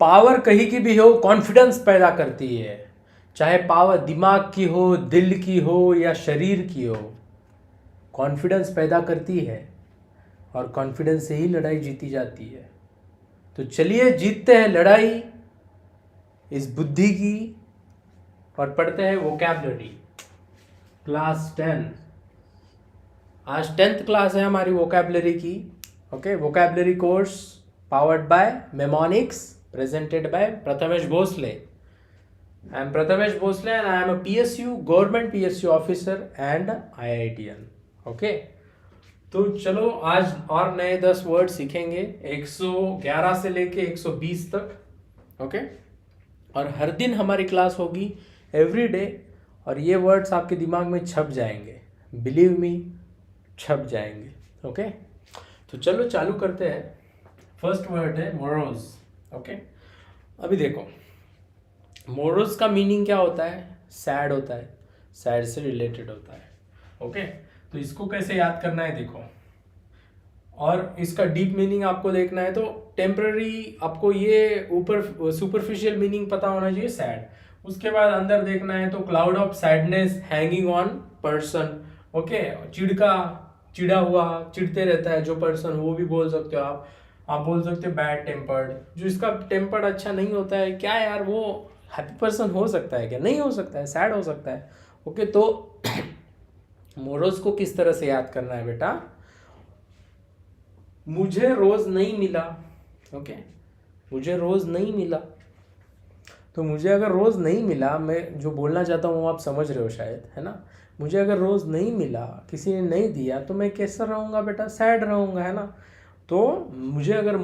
Power कहीं की भी हो, कॉन्फिडेंस पैदा करती है। चाहे पावर दिमाग की हो, दिल की हो या शरीर की हो, कॉन्फिडेंस पैदा करती है और कॉन्फिडेंस से ही लड़ाई जीती जाती है। तो चलिए जीतते हैं लड़ाई इस बुद्धि की और पढ़ते हैं वोकैबुलरी क्लास 10। आज 10th क्लास है हमारी वोकैबुलरी की। Okay, vocabulary course powered by mnemonics, presented by Prathamesh Bhosale. I am Prathamesh Bhosale and I am a PSU government PSU officer and IITian। Okay, तो चलो आज और नए 10 वर्ड सीखेंगे 111 से लेके 120 तक। ओके, और हर दिन हमारी क्लास होगी, एवरी डे, और ये वर्ड्स आपके दिमाग में छप जाएंगे, बिलीव मी, छप जाएंगे। ओके, तो चलो चालू करते हैं। फर्स्ट वर्ड है मोरोज। ओके, अभी देखो, मोरोज का मीनिंग क्या होता है? सैड होता है, सैड से रिलेटेड होता है। ओके, तो इसको कैसे याद करना है देखो, और इसका डीप मीनिंग आपको देखना है तो टेम्पररी आपको ये ऊपर सुपरफिशियल मीनिंग पता होना चाहिए सैड। उसके बाद अंदर देखना है तो cloud of sadness hanging on person. Okay, चिड़ा हुआ, चिढ़ते रहता है जो पर्सन, वो भी बोल सकते हो आप बोल सकते हो बैड टेम्पर्ड, जो इसका टेम्पर्ड अच्छा नहीं होता है। क्या यार, वो हैप्पी पर्सन हो सकता है क्या? नहीं हो सकता है, सैड हो सकता है। ओके, तो मोरोज को किस तरह से याद करना है बेटा? मुझे रोज नहीं मिला। ओके, मुझे रोज नहीं मिला, तो मुझे अगर रोज नहीं मिला, मैं जो बोलना चाहता हूँ आप समझ रहे हो शायद, है ना? मुझे अगर रोज नहीं मिला, किसी ने नहीं दिया, तो मैं कैसा रहूँगा बेटा? सैड रहूँगा, है ना? तो मुझे अगर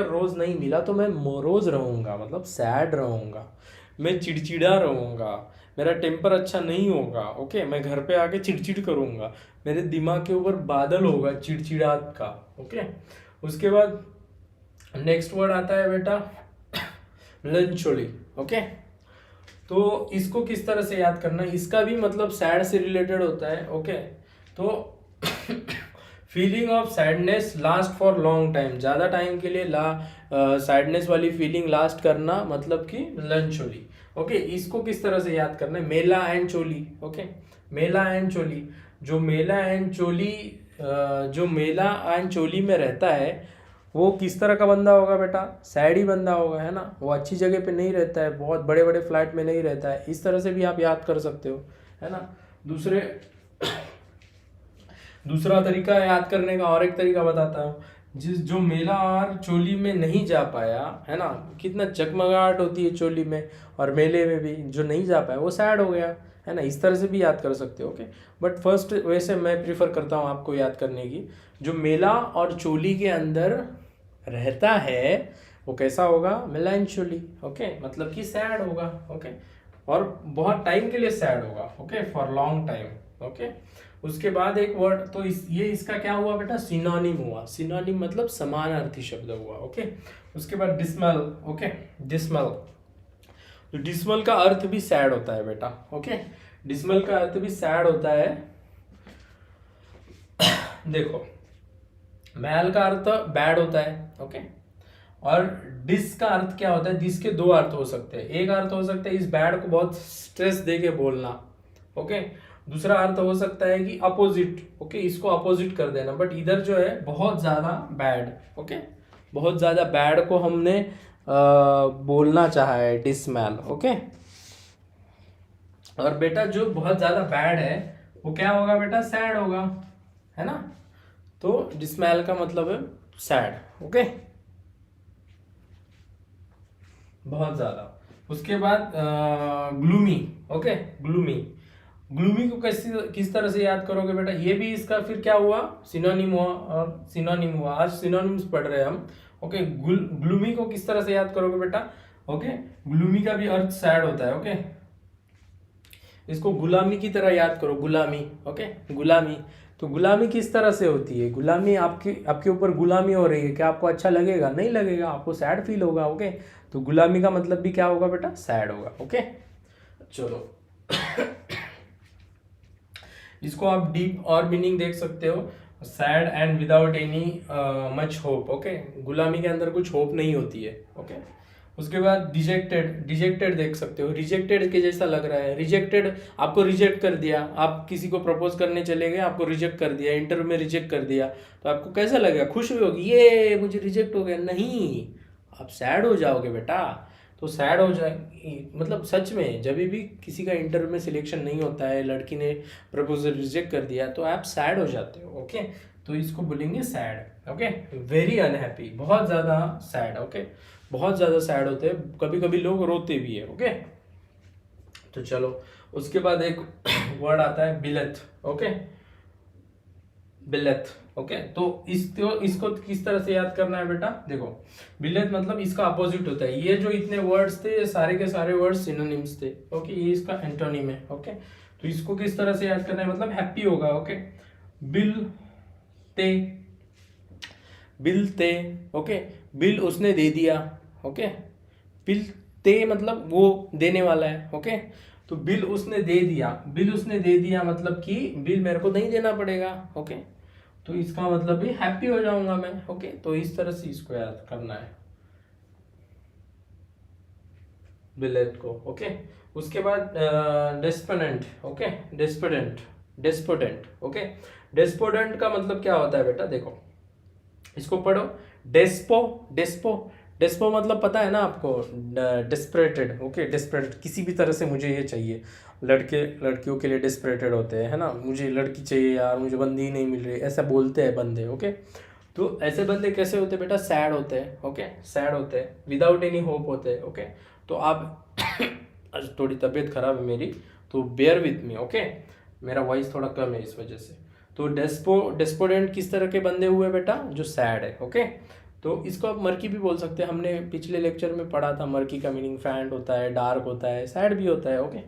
रोज नहीं मिला तो मैं मोरोज रहूँगा, मतलब सैड रहूँगा, मैं चिड़चिड़ा रहूँगा, मेरा टेम्पर अच्छा नहीं होगा। ओके, मैं घर पे आके चिड़चिड़ करूँगा, मेरे दिमाग के ऊपर बादल होगा चिड़चिड़ाहट का। ओके, उसके बाद नेक्स्ट वर्ड आता है बेटा मेलंचोली। ओके, तो इसको किस तरह से याद करना है? इसका भी मतलब सैड से रिलेटेड होता है। ओके, तो feeling of sadness last for long time, ज़्यादा टाइम के लिए सैडनेस वाली फीलिंग लास्ट करना, मतलब कि मेलंचोली। ओके, इसको किस तरह से याद करना है? मेला एंड चोली। ओके, मेला एंड चोली, जो मेला एंड चोली में रहता है वो किस तरह का बंदा होगा बेटा? सैड ही बंदा होगा, है ना? वो अच्छी जगह पे नहीं रहता है, बहुत बड़े बड़े फ्लैट में नहीं रहता है। इस तरह से भी आप याद कर सकते हो, है ना? दूसरा तरीका याद करने का, और एक तरीका बताता हूँ। जो मेला और चोली में नहीं जा पाया, है ना, कितना जगमगाहट होती है चोली में और मेले में भी, जो नहीं जा पाया वो सैड हो गया, है ना? इस तरह से भी याद कर सकते हो। ओके, बट फर्स्ट वैसे मैं प्रीफर करता हूँ आपको याद करने की, जो मेला और चोली के अंदर रहता है वो कैसा होगा? मेलंचोली। ओके, मतलब कि सैड होगा। ओके, और बहुत टाइम के लिए सैड होगा। Okay, for long time. Okay, उसके बाद एक वर्ड, तो ये इसका क्या हुआ बेटा? सिनोनिम हुआ। सिनोनिम मतलब समानार्थी शब्द हुआ। ओके, उसके बाद डिसमल। ओके, डिसमल, तो डिसमल का अर्थ भी सैड होता है बेटा। ओके, डिसमल का अर्थ भी सैड होता है। देखो, मैल का अर्थ बैड होता है। ओके, और डिस का अर्थ क्या होता है? डिस के दो अर्थ हो सकते हैं। एक अर्थ हो सकता है इस बैड को बहुत स्ट्रेस दे के बोलना। ओके, दूसरा अर्थ हो सकता है कि अपोजिट। ओके, इसको अपोजिट कर देना, बट इधर जो है बहुत ज्यादा बैड। ओके, बहुत ज्यादा बैड को हमने बोलना चाहा है, डिसमैल। ओके, और बेटा जो बहुत ज्यादा बैड है वो क्या होगा बेटा? सैड होगा, है ना? तो डिसमैल का मतलब है सैड। ओके, बहुत ज्यादा। उसके बाद ग्लूमी। ओके, ग्लूमी, ग्लूमी को किस तरह से याद करोगे बेटा? ये भी इसका फिर क्या हुआ? सिनोनिम हुआ, और सिनोनिम हुआ। आज सिनोनिम्स पढ़ रहे हैं हम। ओके, ग्लूमी को किस तरह से याद करोगे बेटा? ओके, ग्लूमी का भी अर्थ सैड होता है। ओके, इसको गुलामी की तरह याद करो, गुलामी। ओके, गुलामी, तो गुलामी किस तरह से होती है? गुलामी, आपके ऊपर गुलामी हो रही है, क्या आपको अच्छा लगेगा? नहीं लगेगा, आपको सैड फील होगा। ओके, तो गुलामी का मतलब भी क्या होगा बेटा? सैड होगा। ओके, चलो इसको आप डीप और मीनिंग देख सकते हो, sad and without any much hope. Okay, गुलामी के अंदर कुछ होप नहीं होती है। ओके, उसके बाद डिजेक्टेड, डिजेक्टेड देख सकते हो, रिजेक्टेड के जैसा लग रहा है। रिजेक्टेड, आपको रिजेक्ट कर दिया, आप किसी को प्रपोज करने चले गए, आपको रिजेक्ट कर दिया, इंटरव्यू में रिजेक्ट कर दिया, तो आपको कैसा लगेगा? खुश हुई होगी, ये मुझे रिजेक्ट हो गया? नहीं, आप सैड हो जाओगे बेटा। तो सैड हो जाए मतलब सच में जब भी किसी का इंटरव्यू में सिलेक्शन नहीं होता है, लड़की ने प्रपोजल रिजेक्ट कर दिया, तो आप सैड हो जाते हो। ओके, तो इसको बोलेंगे सैड। ओके, वेरी अनहैप्पी, बहुत ज़्यादा सैड। ओके, बहुत ज़्यादा सैड होते हैं, कभी कभी लोग रोते भी है। ओके, तो चलो उसके बाद एक वर्ड आता है बिलत। ओके, बिलत। ओके, तो इसको किस तरह से याद करना है बेटा? देखो, बिलत मतलब इसका अपोजिट होता है। ये जो इतने वर्ड्स थे, ये सारे के सारे वर्ड्स सिनोनिम्स थे। ओके, ये इसका एंटोनिम है। ओके, तो इसको किस तरह से याद करना है? मतलब हैप्पी होगा। ओके, बिल ते, बिल ते। ओके, बिल उसने दे दिया। ओके, बिल ते मतलब वो देने वाला है। ओके, तो बिल उसने दे दिया, बिल उसने दे दिया मतलब कि बिल मेरे को नहीं देना पड़ेगा। ओके, तो इसका मतलब भी हैप्पी हो जाऊंगा मैं। ओके, तो इस तरह से इसको याद करना है, बिलेट को। ओके, उसके बाद डेस्पोडेंट। ओके, डेस्पोडेंट, डेस्पोडेंट। ओके, डेस्पोडेंट का मतलब क्या होता है बेटा? देखो, इसको पढ़ो, डेस्पो, डेस्पो, डेस्पो मतलब पता है ना आपको? डेस्परेटेड। ओके, डेस्परेटेड, किसी भी तरह से मुझे ये चाहिए। लड़के लड़कियों के लिए डेस्परेटेड होते हैं, है ना? मुझे लड़की चाहिए यार, मुझे बंदी ही नहीं मिल रही, ऐसा बोलते हैं बंदे। ओके, तो ऐसे बंदे कैसे होते हैं बेटा? सैड होते हैं। ओके, सैड होते हैं, विदाउट एनी होप होते हैं। ओके, तो आप आज थोड़ी तबीयत खराब है मेरी, तो बेयर विथ मी। ओके, मेरा वॉइस थोड़ा कम है इस वजह से। तो डेस्पोडेंट किस तरह के बंदे हुए बेटा? जो सैड है। ओके, तो इसको आप मर्की भी बोल सकते हैं। हमने पिछले लेक्चर में पढ़ा था, मर्की का मीनिंग फैंट होता है, डार्क होता है, सैड भी होता है। ओके,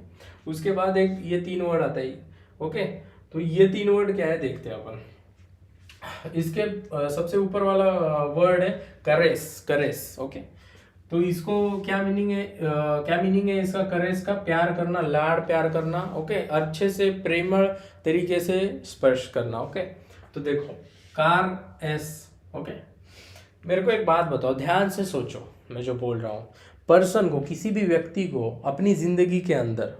उसके बाद एक ये 3 वर्ड आता है। ओके, तो ये 3 वर्ड क्या है देखते हैं अपन। इसके सबसे ऊपर वाला वर्ड है करेस, करेस। ओके, तो इसको क्या मीनिंग है? क्या मीनिंग है इसका? करेस का प्यार करना, लाड़ प्यार करना। ओके, अच्छे से प्रेमळ तरीके से स्पर्श करना। ओके, तो देखो, कार एस। ओके, मेरे को एक बात बताओ, ध्यान से सोचो मैं जो बोल रहा हूँ। पर्सन को, किसी भी व्यक्ति को अपनी जिंदगी के अंदर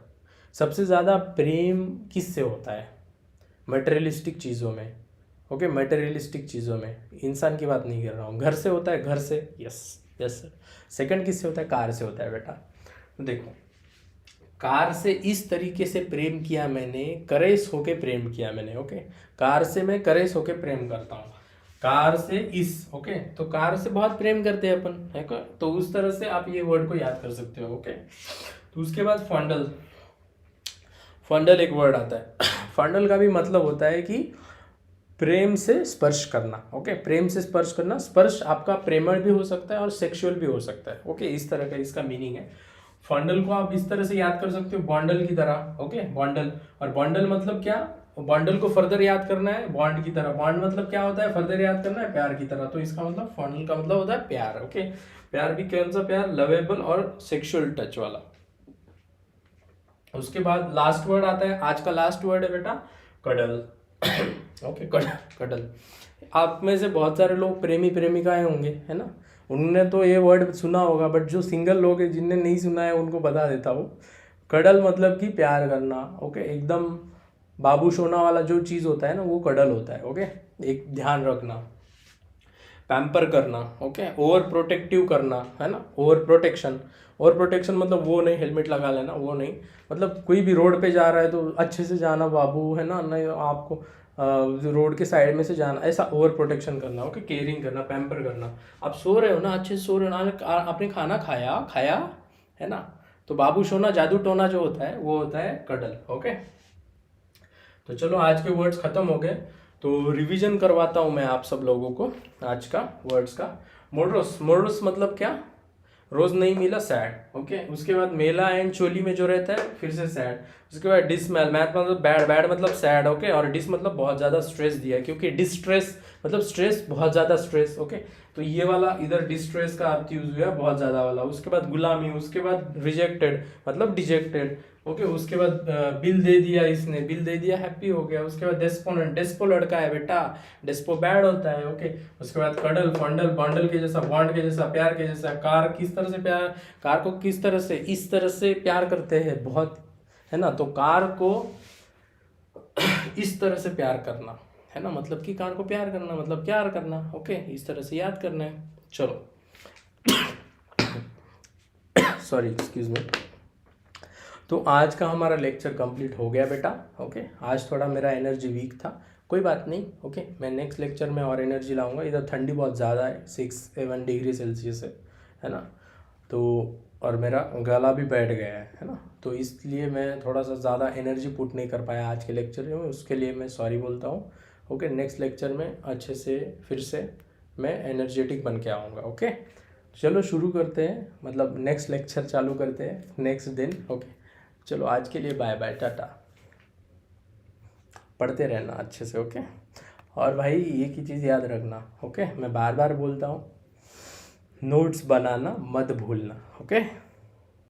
सबसे ज़्यादा प्रेम किससे होता है? मटेरियलिस्टिक चीज़ों में। ओके, मटेरियलिस्टिक चीज़ों में, इंसान की बात नहीं कर रहा हूँ। घर से होता है, घर से। Yes, yes sir. सेकंड किससे होता है? कार से होता है बेटा। तो देखो, कार से इस तरीके से प्रेम किया मैंने, करेस होके प्रेम किया मैंने। ओके, कार से मैं करेस होके प्रेम करता हूँ, कार से इस। ओके, तो कार से बहुत प्रेम करते हैं अपन, है क्या? तो उस तरह से आप ये वर्ड को याद कर सकते हो। ओके, तो उसके बाद फंडल, फंडल एक वर्ड आता है। फंडल का भी मतलब होता है कि प्रेम से स्पर्श करना। ओके, प्रेम से स्पर्श करना। स्पर्श आपका प्रेमळ भी हो सकता है और सेक्सुअल भी हो सकता है। ओके, इस तरह का इसका मीनिंग है। फंडल को आप इस तरह से याद कर सकते हो, बॉन्डल की तरह। ओके, बॉन्डल, और बॉन्डल मतलब क्या? बॉन्डल को फर्दर याद करना है बॉन्ड की तरह। बॉन्ड मतलब क्या होता है? फर्दर याद करना है प्यार की तरह। तो इसका मतलब फंडल का मतलब होता है प्यार। ओके, प्यार भी कौन सा प्यार? लवेबल और सेक्सुअल टच वाला। उसके बाद लास्ट वर्ड आता है, आज का लास्ट वर्ड है बेटा, कडल। Okay, cuddle. आप में से बहुत सारे लोग प्रेमी प्रेमिकाएं होंगे, है ना? उन्होंने तो ये वर्ड सुना होगा, बट जो सिंगल लोग हैं जिनने नहीं सुना है उनको बता देता हूँ। कडल मतलब कि प्यार करना। ओके, एकदम बाबू सोना वाला जो चीज़ होता है ना, वो कडल होता है। ओके, एक ध्यान रखना, पैम्पर करना। ओके, ओवर प्रोटेक्टिव करना, है ना? ओवर प्रोटेक्शन, ओवर प्रोटेक्शन मतलब वो नहीं हेलमेट लगा लेना, वो नहीं। मतलब कोई भी रोड पे जा रहा है तो अच्छे से जाना बाबू, है ना? नहीं आपको रोड के साइड में से जाना, ऐसा ओवर प्रोटेक्शन करना। ओके, केयरिंग करना, पैम्पर करना। आप सो रहे हो ना, अच्छे से सो रहे हो ना, आपने खाना खाया खाया, है ना? तो बाबू सोना जादू टोना जो होता है वो होता है कडल। ओके, तो चलो आज के वर्ड्स खत्म हो गए, तो रिवीजन करवाता हूँ मैं आप सब लोगों को आज का वर्ड्स का। मोडरोस, मोडरोस मतलब क्या? रोज नहीं मिला, सैड। ओके, उसके बाद मेला एंड चोली में जो रहता है फिर से सैड। उसके बाद डिसमेल, मैथ मतलब बैड, बैड मतलब सैड। ओके, और डिस मतलब बहुत ज़्यादा स्ट्रेस दिया है, क्योंकि डिस्ट्रेस मतलब स्ट्रेस, बहुत ज़्यादा स्ट्रेस। ओके, तो ये वाला इधर डिस्ट्रेस का अर्थ यूज हुआ बहुत ज़्यादा वाला। उसके बाद गुलामी, उसके बाद रिजेक्टेड मतलब डिजेक्टेड। ओके, उसके बाद बिल दे दिया, इसने बिल दे दिया, हैप्पी हो गया। उसके बाद डेस्पोनेंट, डेस्पो लड़का है बेटा, डेस्पो बैड होता है। ओके, उसके बाद कडल, फंडल, बंडल के जैसा, बॉन्ड के जैसा, प्यार के जैसा। कार किस तरह से प्यार, कार को किस तरह से, इस तरह से प्यार करते हैं बहुत, है ना। तो कार को इस तरह से प्यार करना, है ना, मतलब कि कार को प्यार करना मतलब प्यार करना। ओके, इस तरह से याद करना है। चलो सॉरी, एक्सक्यूज मी। तो आज का हमारा लेक्चर कंप्लीट हो गया बेटा। ओके, आज थोड़ा मेरा एनर्जी वीक था, कोई बात नहीं। ओके, मैं नेक्स्ट लेक्चर में और एनर्जी लाऊंगा। इधर ठंडी बहुत ज़्यादा है, 6-7 डिग्री सेल्सियस है ना। तो और मेरा गला भी बैठ गया है ना, तो इसलिए मैं थोड़ा सा ज़्यादा एनर्जी पुट नहीं कर पाया आज के लेक्चर में, उसके लिए मैं सॉरी बोलता हूँ। ओके, नेक्स्ट लेक्चर में अच्छे से फिर से मैं एनर्जेटिक बन के आऊँगा। ओके, चलो शुरू करते हैं, मतलब नेक्स्ट लेक्चर चालू करते हैं नेक्स्ट दिन। ओके, चलो आज के लिए बाय बाय, टाटा। पढ़ते रहना अच्छे से। ओके, और भाई एक ही चीज़ याद रखना। ओके, मैं बार बार बोलता हूँ, नोट्स बनाना मत भूलना। ओके।